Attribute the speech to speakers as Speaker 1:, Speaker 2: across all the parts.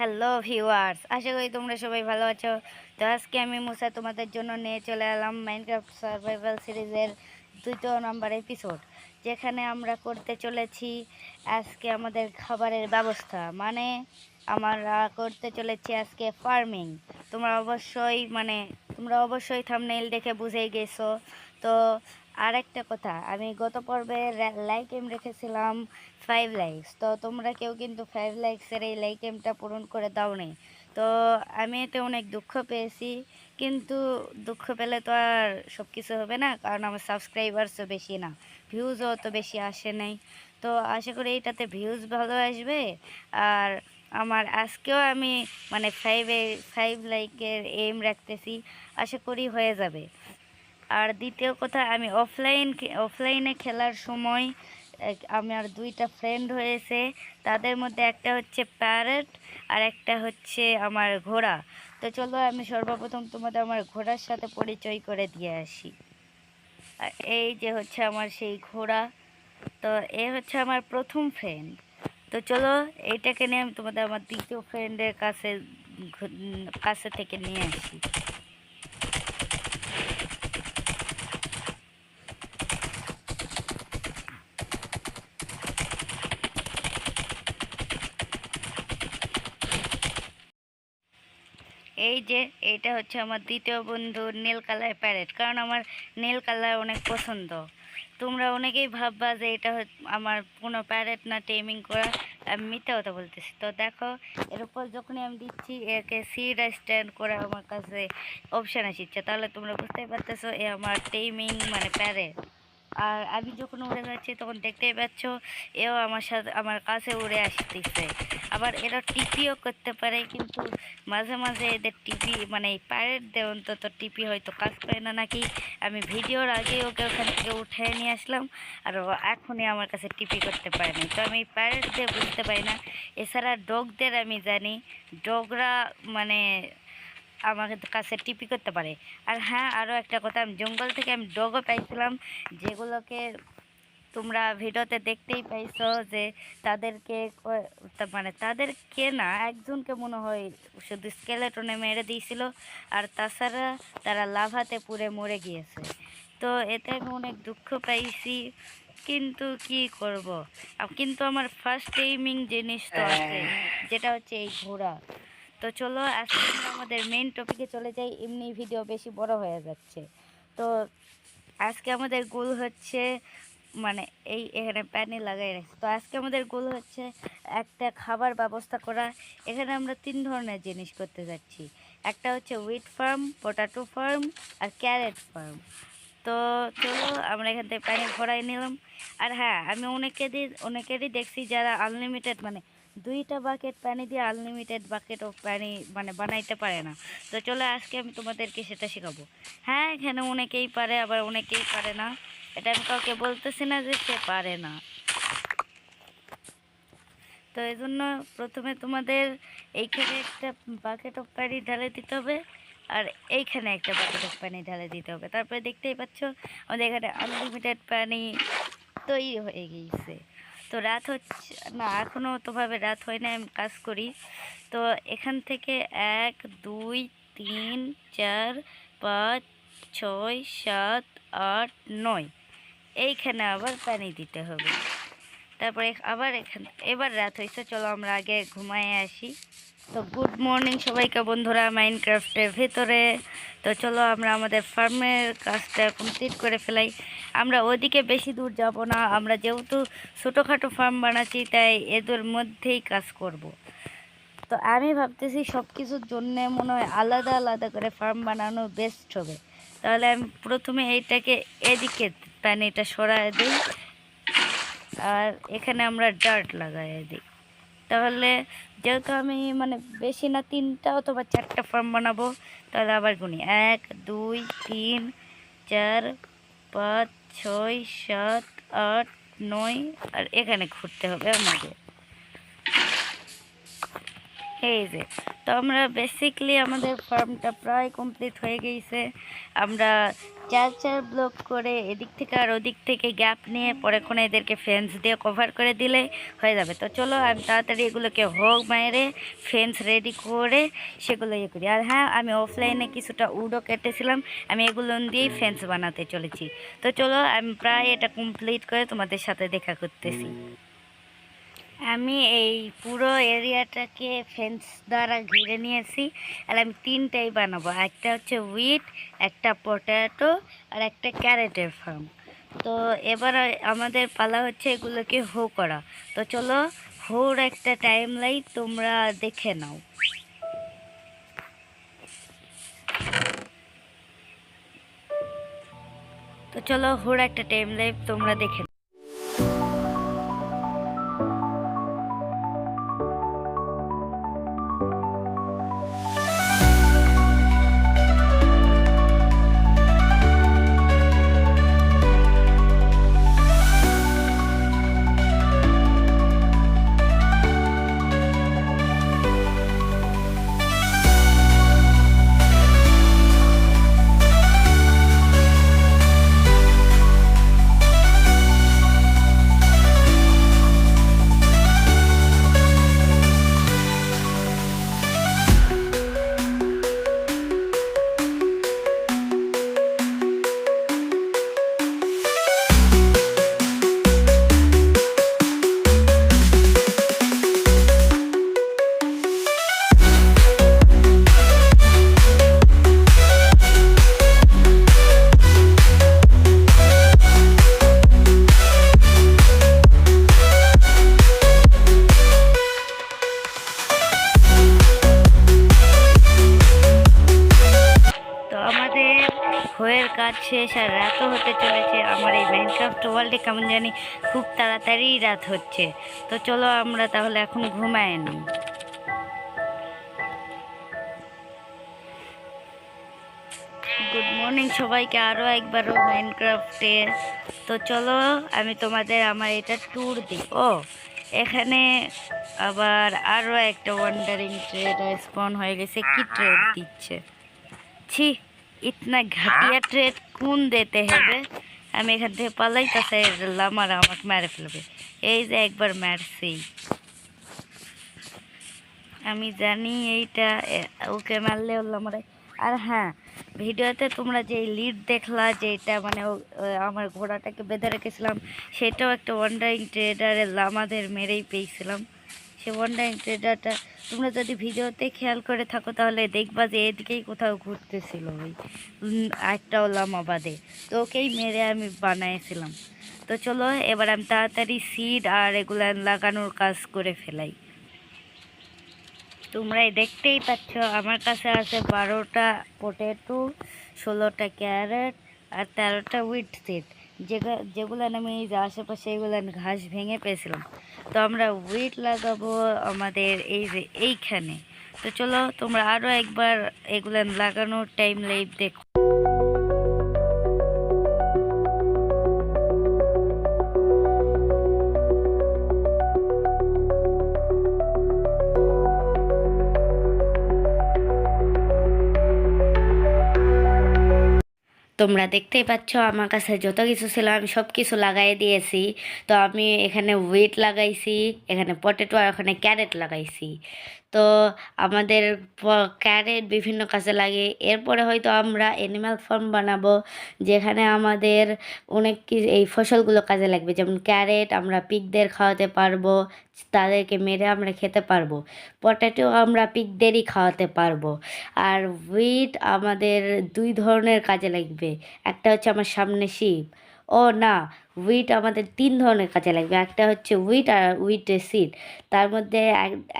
Speaker 1: Hello viewers, আশা করি তোমরা সবাই ভালো আছো। তো আজকে আমি মুসা তোমাদের জন্য নিয়ে চলে এলাম মাইনক্রাফট সার্ভাইভাল সিরিজের 2 নম্বর এপিসোড, যেখানে আমরা করতে চলেছি আজকে আমাদের খাবারের ব্যবস্থা। মানে আমরা করতে চলেছি আজকে ফার্মিং। তোমরা অবশ্যই থাম্বনেইল দেখে বুঝেই গেছো। তো আর একটা কথা, আমি গত পর্বে লাইক এম রেখেছিলাম 5 লাইকস। তো তোমরা কেউ কিন্তু 5 লাইকসের এই লাইক এমটা পূরণ করে দাওনি। তো আমি এতে অনেক দুঃখ পেয়েছি, কিন্তু দুঃখ পেলে তো আর সব কিছু হবে না, কারণ আমার সাবস্ক্রাইবার্সও বেশি না, ভিউজও অত বেশি আসে নাই। তো আশা করি এইটাতে ভিউজ ভালো আসবে। আর আমার আজকেও আমি মানে 5 লাইকের এম রাখতেছি, আশা করি হয়ে যাবে। আর দ্বিতীয় কথা, আমি অফলাইনে খেলার সময় আমার 2টা ফ্রেন্ড হয়েছে। তাদের মধ্যে একটা হচ্ছে প্যারেট আর একটা হচ্ছে আমার ঘোড়া। তো চলো আমি সর্বপ্রথম তোমাদের আমার ঘোড়ার সাথে পরিচয় করে দিয়ে আসি। আর এই যে হচ্ছে আমার সেই ঘোড়া। তো এ হচ্ছে আমার প্রথম ফ্রেন্ড। তো চলো এইটাকে নিয়ে আমি তোমাদের আমার দ্বিতীয় ফ্রেন্ডের কাছে থেকে নিয়ে আসি। এই যে এইটা হচ্ছে আমার দ্বিতীয় বন্ধু নীল কালার প্যারেট, কারণ আমার নীল কালার অনেক পছন্দ। তোমরা অনেকেই ভাববা যে এটা আমার কোনো প্যারেট না, টেমিং করা। আমি মিথ্যা কথা বলতেছি। তো দেখো, এর উপর যখনই আমি দিচ্ছি একে সিড স্ট্যান্ড করে আমার কাছে অপশান আসছে, তাহলে তোমরা বুঝতেই পারতেছো এ আমার টেমিং মানে প্যারেট। আর আমি যখন উড়ে যাচ্ছি তখন দেখতেই পাচ্ছ এও আমার কাছে উড়ে আসতেছে। আবার এরা টিপিও করতে পারে, কিন্তু মাঝে মাঝে এদের টিপি মানে এই পায়রেটদের অন্তত টিপি হয়তো কাজ করে না নাকি। আমি ভিডিওর আগে ওকে ওখান থেকে উঠে নিয়ে আসলাম, আর ও এখনই আমার কাছে টিপি করতে পারে না। তো আমি পায়রেটদের বুঝতে পারি না। এছাড়া ডগদের আমি জানি, ডগরা মানে আমাদের কাছে টিপি করতে পারে। আর হ্যাঁ, আরও একটা কথা, আমি জঙ্গল থেকে আমি ডগও পাইছিলাম, যেগুলোকে তোমরা ভিডিওতে দেখতেই পাইছো যে তাদেরকে মানে তাদেরকে না, একজনকে মনে হয় শুধু স্কেলেটনে মেরে দিয়েছিল, আর তাছাড়া তারা লাভাতে পুড়ে মরে গিয়েছে। তো এতে আমি অনেক দুঃখ পাইছি, কিন্তু কি করব। কিন্তু আমার ফার্স্ট এইমিং জিনিস তো আছে, যেটা হচ্ছে এই ঘোড়া। তো চলো আজকে আমরা আমাদের মেইন টপিকে চলে যাই, এমনি ভিডিও বেশি বড় হয়ে যাচ্ছে। তো আজকে আমাদের গোল হচ্ছে মানে এখানে প্যানি লাগাই রাখছি। তো আজকে আমাদের গোল হচ্ছে একটা খাবার ব্যবস্থা করা। এখানে আমরা 3 ধরনের জিনিস করতে যাচ্ছি। একটা হচ্ছে উইট ফার্ম, পটাটো ফার্ম আর ক্যারেট ফার্ম। তো চলো আমরা এখান থেকে পানি ভরাই নিলাম। আর হ্যাঁ, আমি অনেকেরই দেখছি যারা আনলিমিটেড মানে 2টা বাকেট পানি দিয়ে আনলিমিটেড বাকেট অফ পানি মানে বানাইতে পারে না। তো চলো আজকে আমি তোমাদেরকে সেটা শেখাবো। হ্যাঁ, এখানে অনেকেই পারে, আবার অনেকেই পারে না। এটা আমি কাউকে বলতেছি না যে সে পারে না। তো এই জন্য প্রথমে তোমাদের এইখানে একটা বাকেট অফ পানি ঢালে দিতে হবে, আর এইখানে একটা বাকেট অফ পানি ঢালে দিতে হবে। তারপরে দেখতেই পাচ্ছ আমাদের এখানে আনলিমিটেড পানি তৈরি হয়ে গিয়েছে। তো রাত হচ্ছে না, এখনও তোভাবে রাত হয় না, আমি কাজ করি। তো এখান থেকে 1 2 3 4 5 6 7 8 9 এইখানে আবার পানি দিতে হবে। তারপরে আবার এবার রাত হয়েছে, চলো আমরা আগে ঘুমায় আসি। তো গুড মর্নিং সবাইকে বন্ধুরা মাইনক্রাফটের ভেতরে। তো চলো আমরা আমাদের ফার্মের কাজটা কমপ্লিট করে ফেলাই। আমরা ওইদিকে বেশি দূর যাব না, আমরা যেহেতু ছোটোখাটো ফার্ম বানাচ্ছি তাই এদের মধ্যেই কাজ করব। তো আমি ভাবতেছি সব কিছুর জন্যে মনে হয় আলাদা আলাদা করে ফার্ম বানানো বেস্ট হবে। তাহলে আমি প্রথমে এইটাকে এদিকে পানিটা সরায় দিই, আর এখানে আমরা ডার্ট লাগাই দিই। তাহলে যেহেতু আমি মানে বেশি না 3টা অথবা 4টা ফার্ম বানাবো, তাহলে আবার গুনি 1 2 3 4 5 6 7 8 9, আর এখানে ঘুরতে হবে আমাদের। এই যে, তো আমরা বেসিকলি আমাদের ফার্মটা প্রায় কমপ্লিট হয়ে গিয়েছে। আমরা চার চার ব্লক করে এদিক থেকে আর ওদিক থেকে গ্যাপ নিয়ে পরেক্ষণে এদেরকে ফেন্স দিয়ে কভার করে দিলে হয়ে যাবে। তো চলো আমি তাড়াতাড়ি এগুলোকে হোক মেরে ফেন্স রেডি করে সেগুলো ইয়ে করি। আর হ্যাঁ, আমি অফলাইনে কিছুটা উডও কেটেছিলাম, আমি এগুলো দিয়েই ফেন্স বানাতে চলেছি। তো চলো আমি প্রায় এটা কমপ্লিট করে তোমাদের সাথে দেখা করতেছি। আমি এই পুরো এরিয়াটাকে ফেন্স দ্বারা ঘিরে নিয়েছি। আর আমি তিনটাই বানাবো, একটা হচ্ছে উইট, একটা পটেটো আর একটা ক্যারেটের ফার্ম। তো এবার আমাদের পালা হচ্ছে এগুলোকে হো করা। তো চলো হোর একটা টাইম লাইন তোমরা দেখে নাও। তো চলো হোর একটা টাইম লাইন তোমরা দেখে নাও। হয়ের কাজ শেষ আর রাতও হতে চলেছে। আমার এই মাইনক্রাফট ওয়ার্ল্ডে কেমন জানি খুব তাড়াতাড়ি রাত হচ্ছে। তো চলো আমরা তাহলে এখন ঘুমায় নিই। গুড মর্নিং সবাইকে আরও একবারও মাইনক্রাফটে। তো চলো আমি তোমাদের আমার এটা ট্যুর দিই। ও এখানে আবার আরও একটা ওয়ান্ডারিং ট্রেড স্পন হয়ে গেছে। কি ট্রেড দিচ্ছে? ছি, ইতনা ঘাটিয়া ট্রেড কোন দিতে হবে? আমি এখান থেকে পালাই তাছে লামারা আমাকে মেরে ফেলবে। এই যে একবার মারছি, আমি জানি এইটা ওকে মারলে ওর লামারাই। আর হ্যাঁ, ভিডিওতে তোমরা যে লিড দেখলা, যেটা মানে আমার ঘোড়াটাকে বেঁধে রেখেছিলাম, সেটাও একটা ওয়ান্ডারিং ট্রেডারের লামাদের মেরেই পেয়েছিলাম। সে ওয়ান্ডারিং ট্রেডারটা তোমরা যদি ভিডিওতে খেয়াল করে থাকো তাহলে দেখবা যে এদিকেই কোথাও ঘুরতেছিল ওই একটাও লামা বাদে। তো ওকেই মেরে আমি বানাইছিলাম। তো চলো এবার আমি তাড়াতাড়ি সিড আর এগুলো লাগানোর কাজ করে ফেলাই। তোমরাই দেখতেই পাচ্ছ আমার কাছে আছে 12টা পটেটো, 16টা ক্যারেট আর 13টা উইট সিড, যেগুলো আমি এই যে আশেপাশে এগুলো ঘাস ভেঙে পেয়েছিলাম। তো আমরা উইট লাগাবো আমাদের এই যে এইখানে। তো চলো তোমরা আরও একবার এগুলো লাগানোর টাইম লাইভ দেখো। তোমরা দেখতেই পাচ্ছ আমার কাছে যত কিছু ছিল আমি সব কিছু লাগাই দিয়েছি। তো আমি এখানে উইট লাগাইছি, এখানে পটেটো আর এখানে ক্যারেট লাগাইছি। তো আমাদের ক্যারেট বিভিন্ন কাজে লাগে। এরপরে হয়তো আমরা অ্যানিম্যাল ফার্ম বানাবো, যেখানে আমাদের অনেক এই ফসলগুলো কাজে লাগবে। যেমন ক্যারেট আমরা পিগদের খাওয়াতে পারবো, তাদেরকে মেরে আমরা খেতে পারবো। পটেটো আমরা পিগদেরই খাওয়াতে পারবো। আর উইট আমাদের 2 ধরনের কাজে লাগবে। একটা হচ্ছে আমার সামনে শিপ, ও না, উইট আমাদের 3 ধরনের কাজে লাগবে। একটা হচ্ছে উইট আর উইটের সিড, তার মধ্যে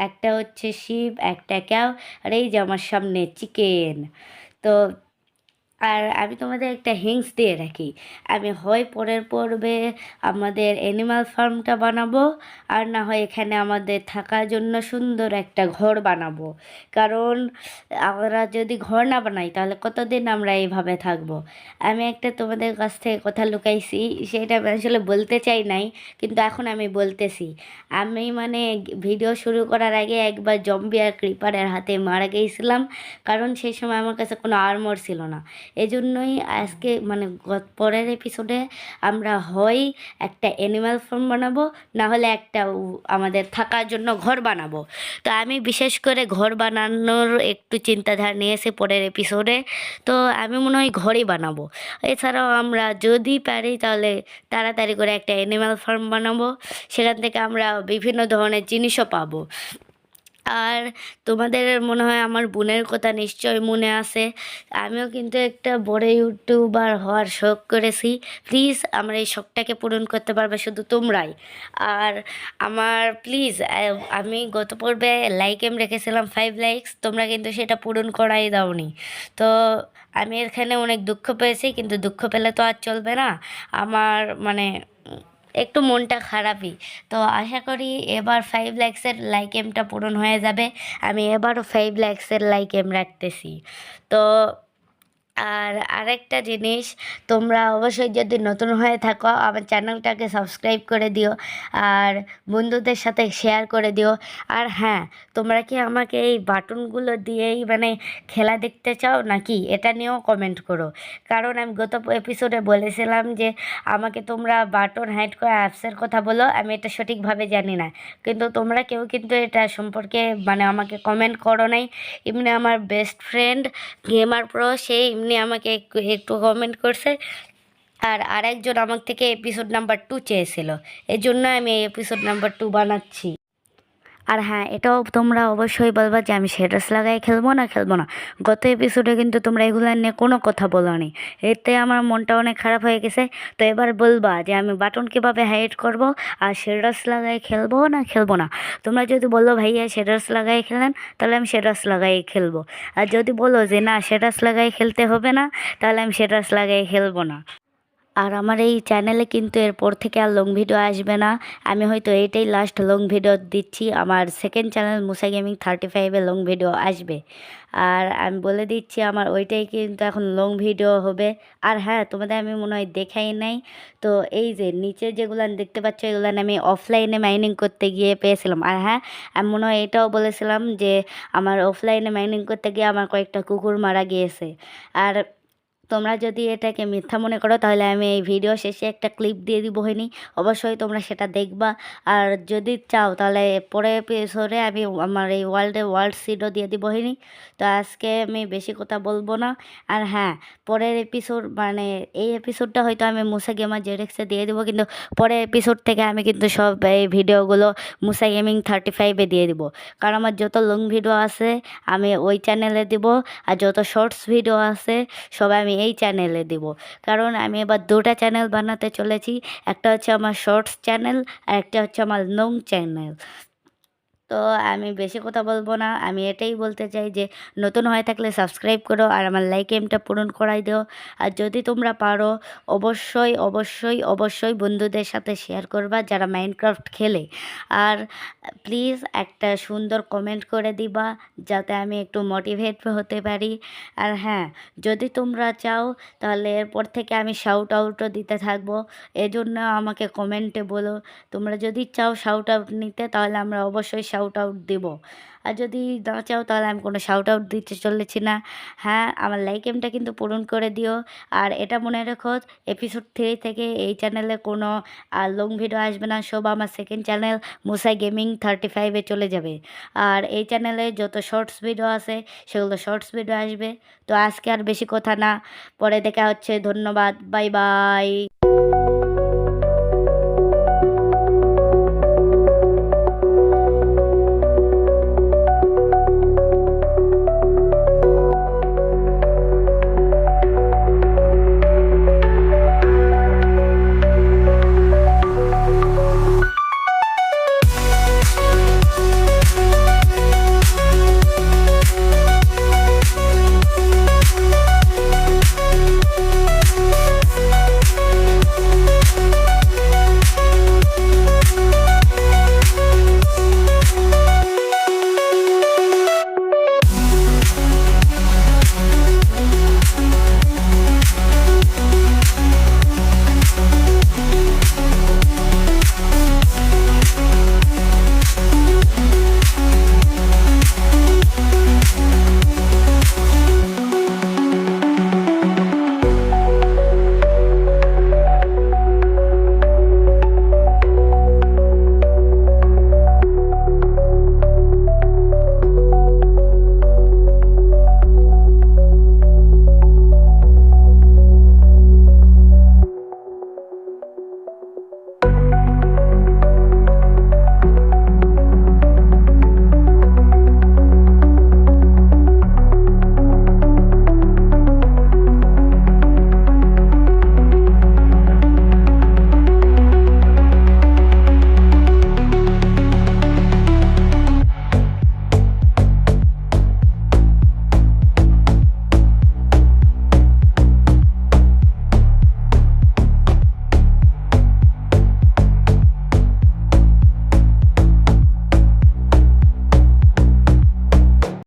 Speaker 1: একটা হচ্ছে শিপ, একটা ক্যাও, আর এই যে আমার সামনে চিকেন। তো আর আমি তোমাদের একটা হিংস দিয়ে রাখি, আমি হয় পরের পর্বে আমাদের অ্যানিমাল ফার্মটা বানাবো, আর না হয় এখানে আমাদের থাকার জন্য সুন্দর একটা ঘর বানাবো। কারণ আমরা যদি ঘর না বানাই তাহলে কতদিন আমরা এইভাবে থাকবো। আমি একটা তোমাদের কাছ থেকে কথা লুকাইছি, সেটা আমি আসলে বলতে চাই নাই, কিন্তু এখন আমি বলতেছি। আমি মানে ভিডিও শুরু করার আগে একবার জম্বি আর ক্রিপারের হাতে মারা গিয়েছিলাম, কারণ সেই সময় আমার কাছে কোনো আর্মর ছিল না। এজন্যই আজকে মানে পরের এপিসোডে আমরা হয় একটা অ্যানিমাল ফার্ম বানাবো, না হলে একটা আমাদের থাকার জন্য ঘর বানাবো। তো আমি বিশেষ করে ঘর বানানোর একটু চিন্তাধারা নিয়েছি পরের এপিসোডে। তো আমি মনে হয় ঘরই বানাবো। এছাড়াও আমরা যদি পারি তাহলে তাড়াতাড়ি করে একটা অ্যানিমাল ফার্ম বানাবো, সেখান থেকে আমরা বিভিন্ন ধরনের জিনিসও পাবো। আর তোমাদের মনে হয় আমার বোনের কথা নিশ্চয় মনে আছে, আমিও কিন্তু একটা বড় ইউটিউবার হওয়ার শখ করেছি। প্লিজ আমার এই শখটাকে পূরণ করতে পারবে শুধু তোমরাই। আর আমার প্লিজ, আমি গত পর্বে লাইক রেখেছিলাম 5 লাইকস, তোমরা কিন্তু সেটা পূরণ করাই দাওনি। তো আমি এখানে অনেক দুঃখ পেয়েছি, কিন্তু দুঃখ পেলে তো আর চলবে না, আমার মানে একটু মনটা খারাপই। তো আশা করি এবার 5 লাইকসের লাইক পূরণ হয়ে যাবে। আমি এবারও 5 লাইকসের লাইক রাখতেছি। তো আর আরেকটা জিনিস, তোমরা অবশ্যই যদি নতুন হয়ে থাকো আমার চ্যানেলটাকে সাবস্ক্রাইব করে দিও আর বন্ধুদের সাথে শেয়ার করে দিও। আর হ্যাঁ, তোমরা কি আমাকে এই বাটনগুলো দিয়েই মানে খেলা দেখতে চাও নাকি, এটা নিয়েও কমেন্ট করো। কারণ আমি গত এপিসোডে বলেছিলাম যে আমাকে তোমরা বাটন হাইড করা অ্যাপসের কথা বলো, আমি এটা সঠিকভাবে জানি না, কিন্তু তোমরা কেউ কিন্তু এটা সম্পর্কে মানে আমাকে কমেন্ট করো নাই। এমনি আমার বেস্ট ফ্রেন্ড গেমার প্রো সেই এমনি আমাকে একটু কমেন্ট করছে, আর আরেকজন আমার থেকে এপিসোড নাম্বার 2 চেয়েছিল, এই জন্য আমি এই এপিসোড নাম্বার 2 বানাচ্ছি। আর হ্যাঁ, এটাও তোমরা অবশ্যই বলবা যে আমি শেডার্স লাগাই খেলবো না। গত এপিসোডে কিন্তু তোমরা এগুলো নিয়ে কোনো কথা বলোনি, এতে আমার মনটা অনেক খারাপ হয়ে গেছে। তো এবার বলবা যে আমি বাটন কীভাবে হাইড করব আর শেডার্স লাগাই খেলবো না। তোমরা যদি বলো ভাইয়া শেডার্স লাগাই খেলেন, তাহলে আমি শেডার্স লাগাই খেলবো। আর যদি বলো যে না শেডার্স লাগাই খেলতে হবে না, তাহলে আমি শেডার্স লাগাই খেলবো না। আর আমার এই চ্যানেলে কিন্তু এরপর থেকে আর লং ভিডিও আসবে না, আমি হয়তো এইটাই লাস্ট লং ভিডিও দিচ্ছি। আমার সেকেন্ড চ্যানেল মুসা গেমিং 35-এ লং ভিডিও আসবে, আর আমি বলে দিচ্ছি আমার ওইটাই কিন্তু এখন লং ভিডিও হবে। আর হ্যাঁ, তোমাদের আমি মনে হয় দেখাই নাই, তো এই যে নিচে যেগুলো দেখতে পাচ্ছ এগুলো আমি অফলাইনে মাইনিং করতে গিয়ে পেয়েছিলাম। আর হ্যাঁ, আমি মনে হয় এটাও বলেছিলাম যে আমার অফলাইনে মাইনিং করতে গিয়ে আমার কয়েকটা কুকুর মারা গিয়েছে। আর তোমরা যদি এটাকে মিথ্যা মনে করো তাহলে আমি এই ভিডিও শেষে একটা ক্লিপ দিয়ে দিব হয়নি, অবশ্যই তোমরা সেটা দেখবা। আর যদি চাও তাহলে পরের এপিসোডে আমি আমার এই ওয়ার্ল্ড সিডও দিয়ে দিব হয়নি। তো আজকে আমি বেশি কথা বলবো না। আর হ্যাঁ, পরের এপিসোড মানে এই এপিসোডটা হয়তো আমি মুসা গেমার জেডেক্সে দিয়ে দিব, কিন্তু পরের এপিসোড থেকে আমি কিন্তু সব এই ভিডিওগুলো মুসা গেমিং 35-এ দিয়ে দিব। কারণ আমার যত লং ভিডিও আছে আমি ওই চ্যানেলে দিব, আর যত শর্টস ভিডিও আছে সব আমি এই চ্যানেলে দিব। কারণ আমি এবার দুটা চ্যানেল বানাতে চলেছি, একটা হচ্ছে আমার শর্টস চ্যানেল আর একটা হচ্ছে আমার লং চ্যানেল। তো আমি বেশি কথা বলবো না, আমি এটাই বলতে চাই যে নতুন হয়ে থাকলে সাবস্ক্রাইব করো আর আমার লাইক পূরণ করাই দিও। আর যদি তোমরা পারো অবশ্যই বন্ধুদের সাথে শেয়ার করবা যারা মাইনক্রাফট খেলে। আর প্লিজ একটা সুন্দর কমেন্ট করে দিবা যাতে আমি একটু মোটিভেট হতে পারি। আর হ্যাঁ, যদি তোমরা চাও তাহলে এরপর থেকে আমি শাউট আউটও দিতে থাকবো, এজন্য আমাকে কমেন্টে বলো। তোমরা যদি চাও শাউট আউট নিতে তাহলে আমরা অবশ্যই শাউট আউট দেবো, আর যদি না চাও তাহলে আমি কোনো শাউট আউট দিতে চলেছি না। হ্যাঁ, আমার লাইক কিন্তু পূরণ করে দিও। আর এটা মনে রেখো, এপিসোড 3 থেকে এই চ্যানেলে কোনো আর লং ভিডিও আসবে না, সব আমার সেকেন্ড চ্যানেল মুসা গেমিং 35-এ চলে যাবে। আর এই চ্যানেলে যত শর্টস ভিডিও আছে সেগুলো শর্টস ভিডিও আসবে। তো আজকে আর বেশি কথা না, পরে দেখা হচ্ছে। ধন্যবাদ, বাই বাই।